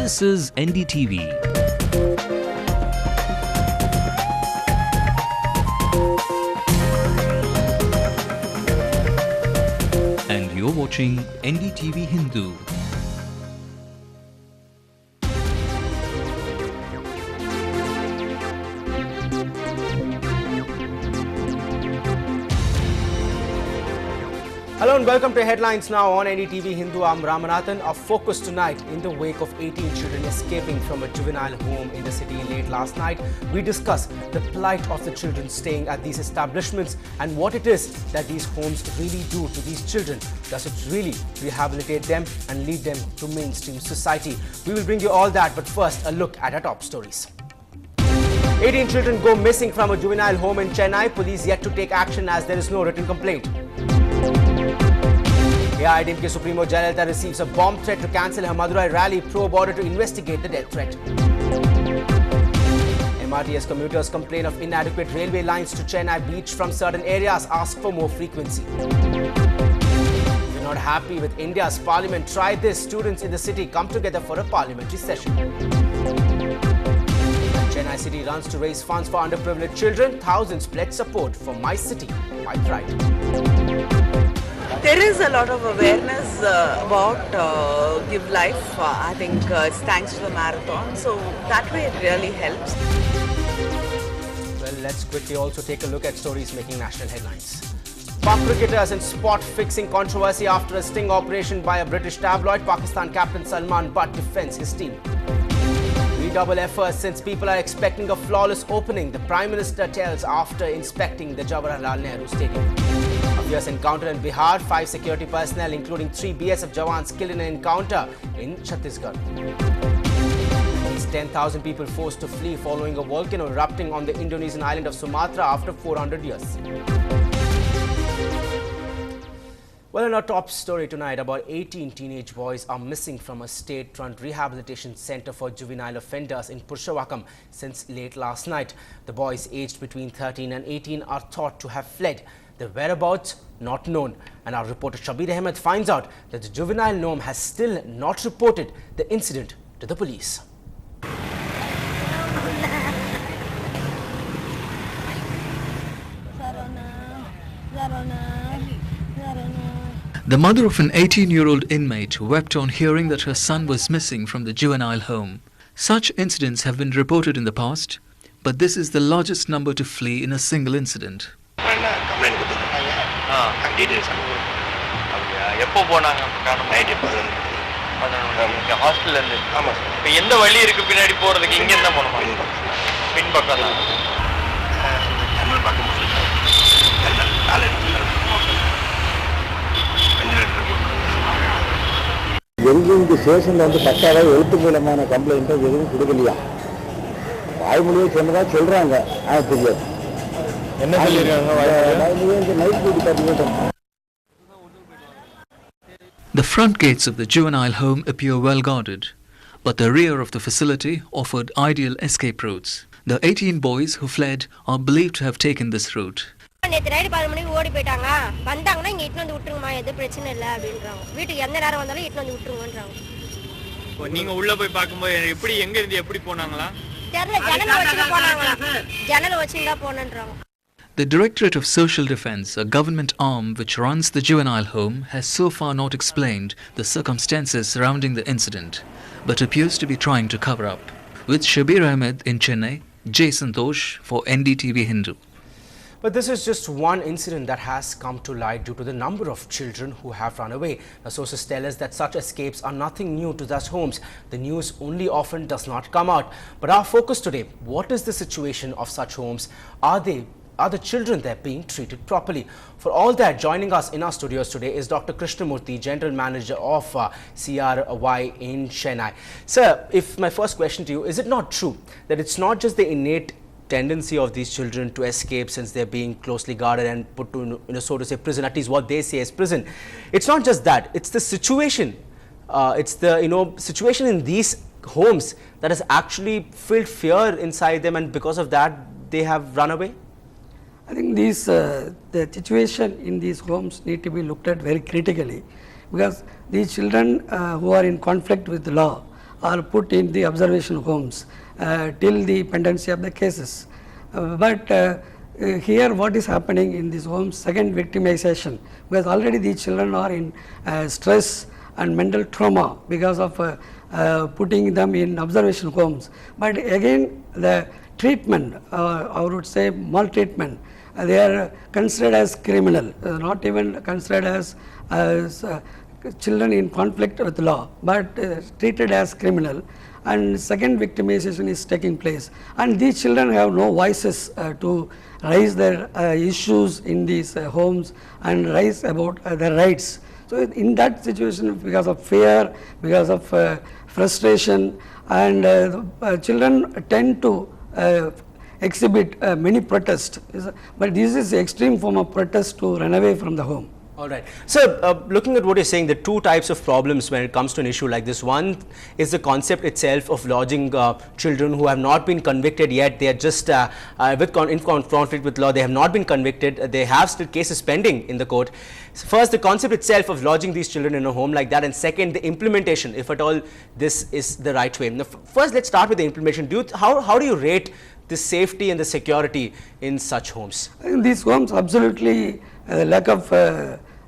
This is NDTV. And you're watching Ndtv-Hindu. Hello and welcome to Headlines Now on Ndtv-Hindu. I'm Ramanathan. Our focus tonight, in the wake of 18 children escaping from a juvenile home in the city late last night, we discuss the plight of the children staying at these establishments and what it is that these homes really do to these children. Does it really rehabilitate them and lead them to mainstream society? We will bring you all that, but first a look at our top stories. 18 children go missing from a juvenile home in Chennai. Police yet to take action as there is no written complaint. AIDMK Supremo Jayalalitha receives a bomb threat to cancel her Madurai rally, probe order to investigate the death threat. MRTS commuters complain of inadequate railway lines to Chennai Beach from certain areas, ask for more frequency. We're not happy with India's parliament. Try this. Students in the city come together for a parliamentary session. Chennai city runs to raise funds for underprivileged children. Thousands pledge support for My City, My Pride. There is a lot of awareness about Give Life. I think it's thanks to the marathon. So that way it really helps. Well, let's quickly also take a look at stories making national headlines. Pak cricketers in spot-fixing controversy after a sting operation by a British tabloid. Pakistan captain Salman Butt defends his team. Redouble efforts since people are expecting a flawless opening, the Prime Minister tells after inspecting the Jawaharlal Nehru Stadium. A fierce encounter in Bihar, 5 security personnel including 3 BSF jawans killed in an encounter in Chhattisgarh. At least 10,000 people forced to flee following a volcano erupting on the Indonesian island of Sumatra after 400 years. Well, in our top story tonight, about 18 teenage boys are missing from a state-run rehabilitation center for juvenile offenders in Purushavakkam since late last night. The boys aged between 13 and 18 are thought to have fled. Their whereabouts not known. And our reporter Shabir Ahmed finds out that the juvenile home has still not reported the incident to the police. The mother of an 18-year-old inmate wept on hearing that her son was missing from the juvenile home. Such incidents have been reported in the past, but this is the largest number to flee in a single incident. எங்க ஸ்டேஷன்ல வந்து பக்காவா எழுத்து மூலமான complaint எதுவும் கொடுக்கலையா வாய்மொழியை சொன்னதா சொல்றாங்க தெரியாது என்ன சொல்லிருக்காங்க வாய்மொழியை நைட் டியூட்டி பார்த்துக்கிட்டோம். The front gates of the juvenile home appear well guarded, but the rear of the facility offered ideal escape routes. The 18 boys who fled are believed to have taken this route. நேத்து night 10 மணிக்கு ஓடி போயிட்டாங்க. வந்தாங்கன்னா இங்க இட்டு வந்து விட்டுருங்கம்மா, எது பிரச்சனை இல்லை அப்படின்றாங்க. வீட்டுக்கு எந்த நேரம் வந்தாலும் இட்டு வந்து விட்டுருங்கன்றாங்க. நீங்க உள்ள போய் பாக்கும்போது எப்படி எங்க இருந்து எப்படி போனாங்களா? தெரியல, ஜன்னல் வச்சுட்டு போனாங்களா? ஜன்னல் வச்சுட்டா போனன்றாங்க. The Directorate of Social Defence, a government arm which runs the juvenile home, has so far not explained the circumstances surrounding the incident, but appears to be trying to cover up. With Shabir Ahmed in Chennai, Jay Santosh for NDTV-Hindu. But this is just one incident that has come to light due to the number of children who have run away. The sources tell us that such escapes are nothing new to such homes. The news only often does not come out. But our focus today, what is the situation of such homes? Are the children there being treated properly? For all that, joining us in our studios today is Dr. Krishnamurthy, General Manager of CRY in Chennai. Sir, if my first question to you, is it not true that it's not just the innate tendency of these children to escape since they're being closely guarded and put to, so to say, prison, at least what they say is prison? It's not just that, it's the situation. It's the, situation in these homes that has actually filled fear inside them, and because of that, they have run away? I think the situation in these homes need to be looked at very critically, because these children who are in conflict with the law are put in the observation homes till the pendency of the cases. But here what is happening in these homes, second victimization, because already the children are in stress and mental trauma because of putting them in observation homes. But again the treatment, I would say maltreatment, they are considered as criminal, not even considered as children in conflict with law, but treated as criminal, and second victimization is taking place, and these children have no voices to raise their issues in these homes and raise about their rights. So in that situation, because of fear, because of frustration, and children tend to exhibit many protests, but this is the extreme form of protest to run away from the home. All right. So, looking at what you're saying, the two types of problems when it comes to an issue like this. One is the concept itself of lodging children who have not been convicted yet. They are just in conflict with law. They have not been convicted. They have still cases pending in the court. So first, the concept itself of lodging these children in a home like that, and second, the implementation, if at all this is the right way. Now, first, let's start with the implementation. How do you rate the safety and the security in such homes? In these homes, absolutely lack of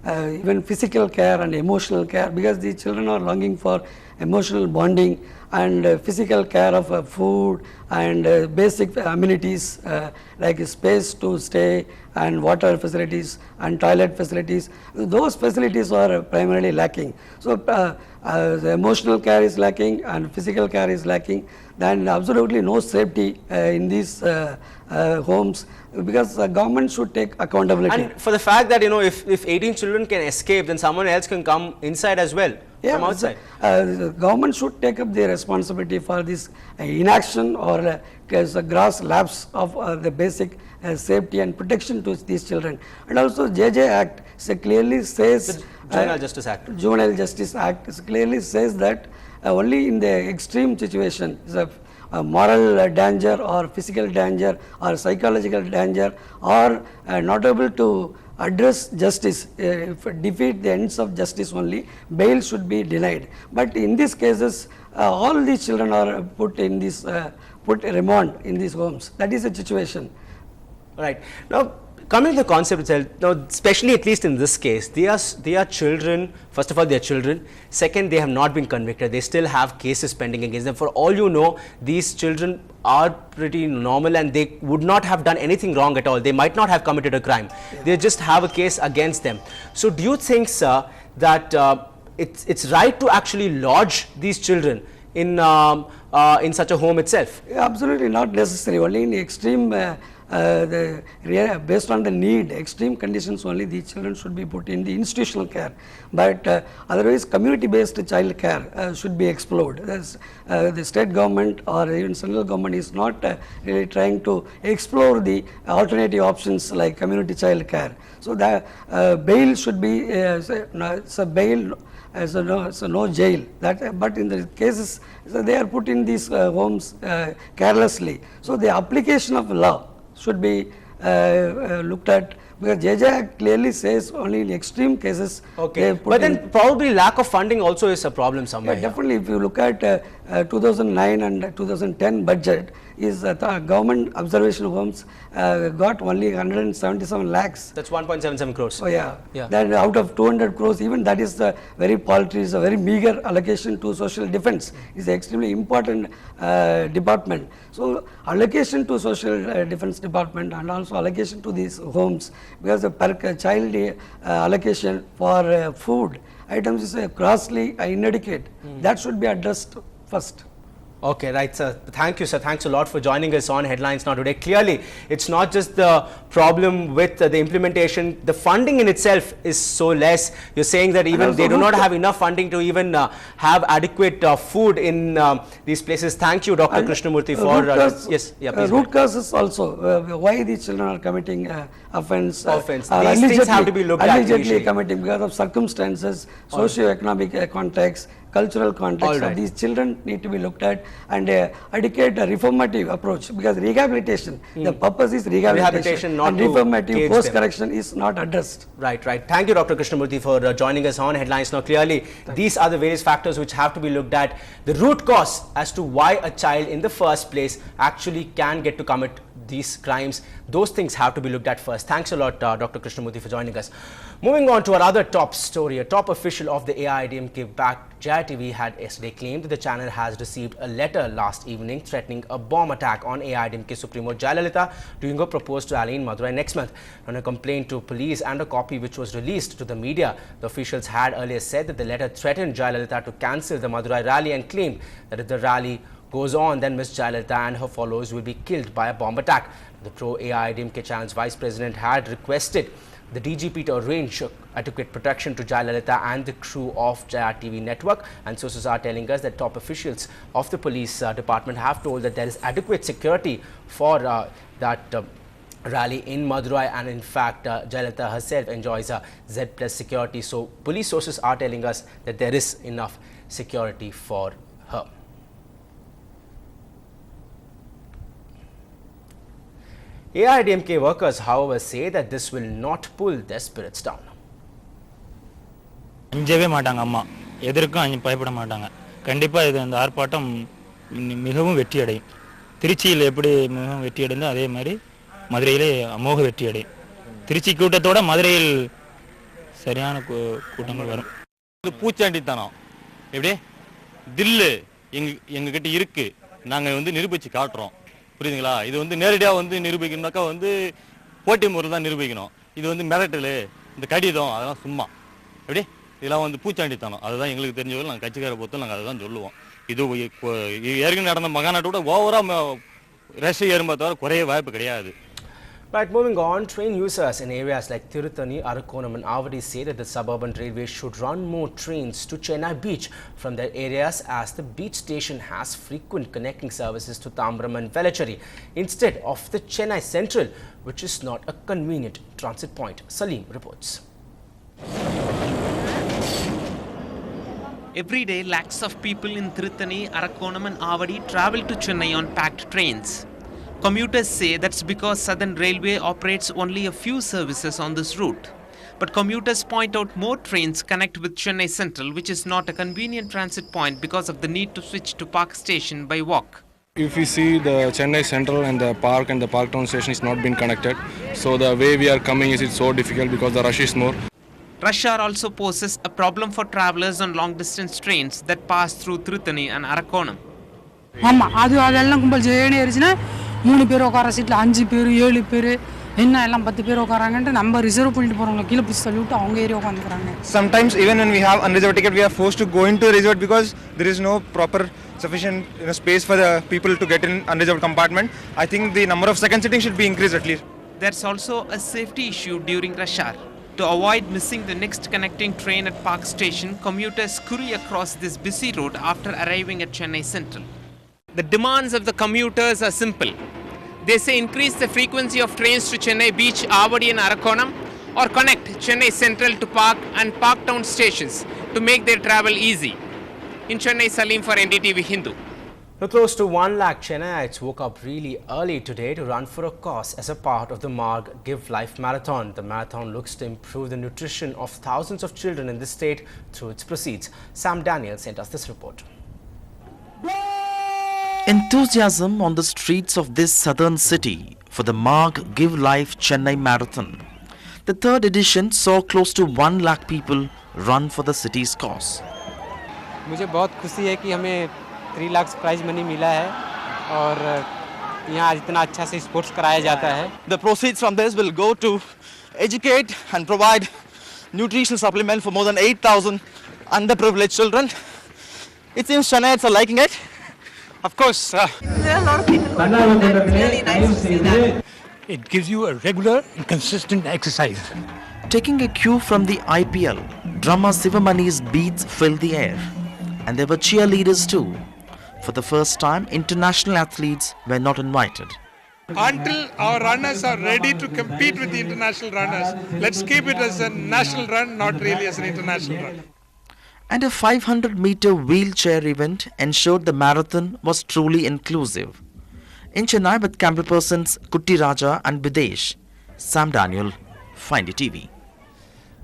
even physical care and emotional care, because the children are longing for emotional bonding and physical care of food and basic amenities like space to stay and water facilities and toilet facilities. Those facilities are primarily lacking. So the emotional care is lacking and physical care is lacking. Then absolutely no safety in these homes, because the government should take accountability. And for the fact that, you know, if 18 children can escape, then someone else can come inside as well, from outside. The government should take up the responsibility for this inaction or a gross lapse of the basic safety and protection to these children. And also JJ Act clearly says, the Juvenile Justice Act. Juvenile Justice Act clearly says that only in the extreme situation, moral danger or physical danger or psychological danger, or not able to address justice, if defeat the ends of justice only, bail should be denied. But in these cases, all these children are put in this, put remand in these homes. That is the situation. Right. Now, coming to the concept itself, now especially at least in this case, they are children. First of all, they are children. Second, they have not been convicted. They still have cases pending against them. For all you know, these children are pretty normal and they would not have done anything wrong at all. They might not have committed a crime. They just have a case against them. So do you think, sir, that it's right to actually lodge these children in such a home itself? Absolutely not necessary. Only in extreme based on the need, extreme conditions only, these children should be put in the institutional care. But otherwise, community-based child care should be explored. The state government or even central government is not really trying to explore the alternative options like community child care. So the bail should be bail. So no jail. But in the cases, they are put in these homes carelessly. So the application of law should be looked at, because JJ Act clearly says only in extreme cases. Okay, but then probably lack of funding also is a problem somewhere. Yeah, definitely. If you look at 2009 and 2010 budget, is government observation homes got only 177 lakhs. That's 1.77 crores. Oh yeah. Then out of 200 crores, even that is the very paltry, is a very meager allocation to social defense. Is an extremely important department. So allocation to social defense department and also allocation to these homes, because the per child allocation for food items is grossly inadequate. That should be addressed first. Okay, right, sir. Thank you, sir. Thanks a lot for joining us on Headlines Now Today. Clearly, it's not just the problem with the implementation. The funding in itself is so less. You're saying that even they do not have enough funding to even have adequate food in these places. Thank you, Dr. Krishnamurthy, for yes. Yeah, please. Root causes also why these children are committing offense. These things have to be looked at. Allegedly committing because of circumstances, socio-economic context, cultural context of these children need to be looked at, and educate a reformative approach, because rehabilitation, the purpose is rehabilitation not and to reformative cage course them. correction is not addressed. Right. Thank you, Dr. Krishnamurthy, for joining us on Headlines. Now, clearly, these are the various factors which have to be looked at. The root cause as to why a child in the first place actually can get to commit these crimes, those things have to be looked at first. Thanks a lot, Dr. Krishnamurthy, for joining us. Moving on to our other top story, a top official of the AIADMK-backed JITV had yesterday claimed that the channel has received a letter last evening threatening a bomb attack on AIADMK Supremo Jayalalitha during a proposed rally in Madurai next month. On a complaint to police and a copy which was released to the media, the officials had earlier said that the letter threatened Jayalalitha to cancel the Madurai rally and claimed that if the rally goes on, then Ms. Jayalalitha and her followers will be killed by a bomb attack. The pro-AIADMK channel's vice president had requested the DGP to arrange adequate protection to Jayalalitha and the crew of Jaya TV network, and sources are telling us that top officials of the police department have told that there is adequate security for that rally in Madurai, and in fact Jayalalitha herself enjoys a Z+ security. So police sources are telling us that there is enough security for her. AIADMK workers, however, say that this will not pull their spirits down. அஞ்சவே மாட்டாங்க அம்மா, எதற்கும் பயப்பட மாட்டாங்க. கண்டிப்பாக இது அந்த ஆர்ப்பாட்டம் மிகவும் வெற்றி அடையும். திருச்சியில் எப்படி மிகவும் வெற்றி அடைந்தோ அதே மாதிரி மதுரையிலே அமோக வெற்றி அடையும். திருச்சி கூட்டத்தோட மதுரையில் சரியான கூட்டங்கள் வரும். இது பூச்சாண்டித்தனம் எப்படி தில்லு எங்ககிட்ட இருக்கு, நாங்கள் நிரூபித்து காட்டுறோம். புரியுதுங்களா? இது நேரடியாக நிரூபிக்கணும்னாக்கா போட்டி முறை தான் நிரூபிக்கணும். இது மிரட்டல், இந்த கடிதம் அதெல்லாம் சும்மா எப்படி இதெல்லாம் பூச்சாண்டித்தனம். அதுதான் எங்களுக்கு தெரிஞ்சவரை நாங்கள் கட்சிக்கார பொறுத்து நாங்கள் அதை தான் சொல்லுவோம். இது ஏற்கனவே நடந்த மகாநாட்டோட ஓவராக ரஷ்ய ஏறும்பா தவிர குறைய வாய்ப்பு கிடையாது. Right, moving on, train users in areas like Tirutani, Arakonam and Avadi say that the suburban railway should run more trains to Chennai beach from their areas, as the beach station has frequent connecting services to Tambram and Velachery instead of the Chennai Central, which is not a convenient transit point. Salim reports. Every day, lakhs of people in Tirutani, Arakonam and Avadi travel to Chennai on packed trains. Commuters say that's because Southern Railway operates only a few services on this route. But commuters point out more trains connect with Chennai Central, which is not a convenient transit point because of the need to switch to Park Station by walk. If we see the Chennai Central and the Park Town station is not been connected, so the way we are coming is so difficult because the rush is more. Rush hour also poses a problem for travellers on long distance trains that pass through Tirutani and Arakonam. அதெல்லாம் கும்பல் ஜெயனே இருந்துச்சுன்னா 3 பேர் உட்கார சீட்டில் 5 பேர் 7 பேர் என்ன எல்லாம் 10 பேர் உட்காராங்கன்ட்டு நம்ம ரிசர்வ் பண்ணிட்டு போகிறவங்க கீழே பிடிச்சி தள்ளி விட்டு அவங்க area உட்காந்துக்கிறாங்க. Sometimes even when we have unreserved ticket, we are forced to go into a reserved because there is no proper sufficient space for the people to get in unreserved compartment. I think the number of second sitting should be increased at least. There's also a safety issue during rush hour. To avoid missing the next connecting train at Park Station, commuters scurry across this busy road after arriving at Chennai Central. The demands of the commuters are simple. They say increase the frequency of trains to Chennai Beach, Avadi and Arakonam, or connect Chennai Central to Park and Park Town stations to make their travel easy. In Chennai, Salim for Ndtv-Hindu. Now, close to 1 lakh Chennaites woke up really early today to run for a cause as a part of the MARG Give Life Marathon. The marathon looks to improve the nutrition of thousands of children in the state through its proceeds. Sam Daniel sent us this report. Enthusiasm on the streets of this southern city for the MARG Give Life Chennai Marathon. The third edition saw close to 1 lakh people run for the city's cause. मुझे बहुत खुशी है कि हमें 3 lakh prize money मिला है और यहाँ इतना अच्छा से स्पोर्ट्स कराया जाता है. The proceeds from this will go to educate and provide nutritional supplement for more than 8,000 underprivileged children. It seems Chennaites are liking it. Of course, there are a lot of people who do that. It's really nice to see that. It gives you a regular and consistent exercise. Taking a cue from the IPL, drummer Sivamani's beats filled the air. And there were cheerleaders too. For the first time, international athletes were not invited. Until our runners are ready to compete with the international runners, let's keep it as a national run, not really as an international run. And a 500-meter wheelchair event ensured the marathon was truly inclusive. In Chennai with camera persons Kutti Raja and Bidesh, Sam Daniel, Find TV.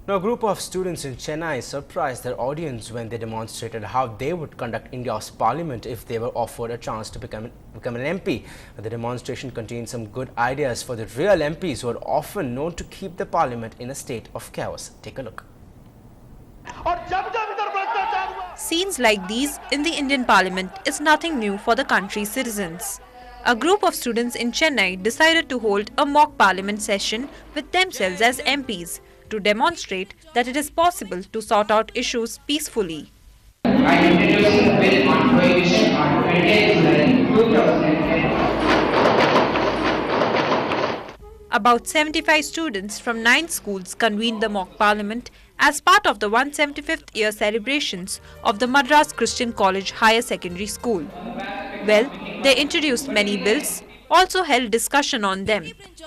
Now, a group of students in Chennai surprised their audience when they demonstrated how they would conduct India's parliament if they were offered a chance to become an MP. The demonstration contained some good ideas for the real MPs who are often known to keep the parliament in a state of chaos. Take a look. Scenes like these in the Indian Parliament is nothing new for the country's citizens. A group of students in Chennai decided to hold a mock parliament session with themselves as MPs to demonstrate that it is possible to sort out issues peacefully. I am introducing the bill on prohibition on 28 July 2010. About 75 students from 9 schools convened the mock parliament as part of the 175th year celebrations of the Madras Christian College Higher Secondary School. Well, they introduced many bills, also held discussion on them.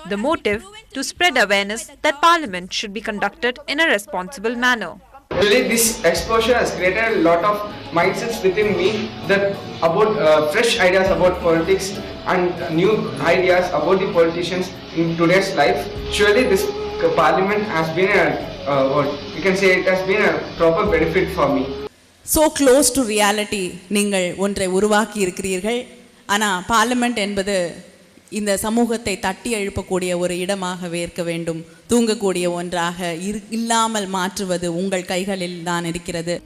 The motive, to spread awareness that Parliament should be conducted in a responsible manner. Really, this exposure has created a lot of mindsets within me that about fresh ideas about politics and new ideas about the politicians in today's life. Surely this Parliament has been you can say it has been a proper benefit for me. So close to reality, நீங்கள் ஒன்றை உருவாக்கி இருக்கிறீர்கள். ஆனா parliament என்பது இந்த சமூகத்தை தட்டி எழுப்பக்கூடிய ஒரு இடமாகவே இருக்க வேண்டும். தூங்கக்கூடிய ஒன்றாக இல்லாமல் மாற்றுவது உங்கள் கைகளில் தான் இருக்கிறது.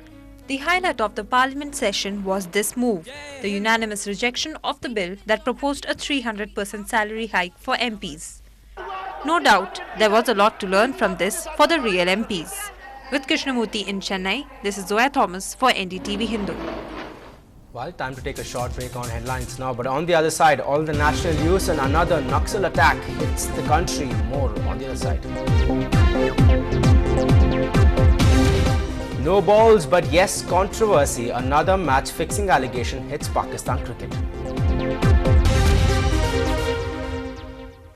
The highlight of the parliament session was this move, the unanimous rejection of the bill that proposed a 300% salary hike for MPs. No doubt, there was a lot to learn from this for the real MPs. With Krishnamurthy in Chennai, this is Zoya Thomas for Ndtv-Hindu. Well, time to take a short break on headlines now. But on the other side, all the national news and another Naxal attack hits the country. More on the other side. No balls, but yes controversy. Another match-fixing allegation hits Pakistan cricket.